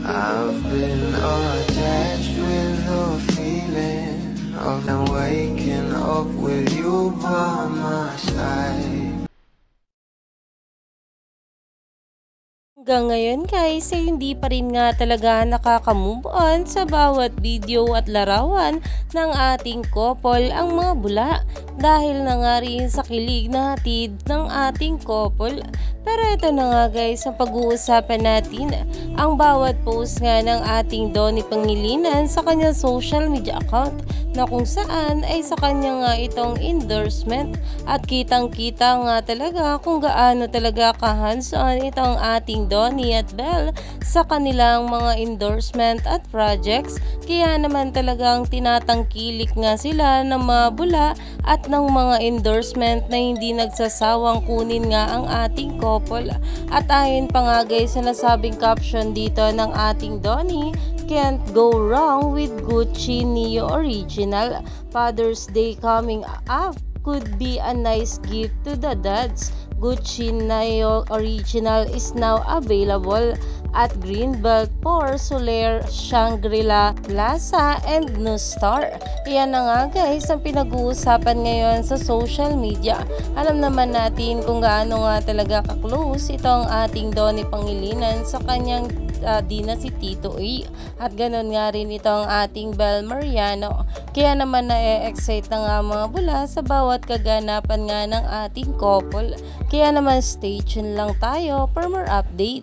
I've been attached with the feeling of them waking up with you by my side. Hanggang ngayon guys ay hindi pa rin nga talaga nakaka-move on sa bawat video at larawan ng ating couple ang mga bula dahil na nga rin sa kilig na hatid ng ating couple. Pero ito na nga guys, ang pag-uusapan natin ang bawat post nga ng ating Donnie Pangilinan sa kanyang social media account na kung saan ay sa kanya nga itong endorsement at kitang-kita nga talaga kung gaano talaga ka-hands-on itong ating Donnie at Belle sa kanilang mga endorsement at projects. Kaya naman talagang tinatangkilik nga sila ng mga bula at ng mga endorsement na hindi nagsasawang kunin nga ang ating couple. At ayon pa nga guys sa nasabing caption dito ng ating Donnie, "Can't go wrong with Gucci Neo Original. Father's Day coming up. Could be a nice gift to the dads. Gucci Neo Original is now available at Greenbelt for Soler, Shangri-La, Plaza, and New Star." Yan na nga guys ang pinag-uusapan ngayon sa social media. Alam naman natin kung gaano nga talaga ka-close itong ating Donnie Pangilinan sa kanyang Dina si Tito E. At ganun nga rin itong ating Belle Mariano. Kaya naman na-excite na nga mga bula sa bawat kaganapan nga ng ating couple. Kaya naman stay tuned lang tayo for more update.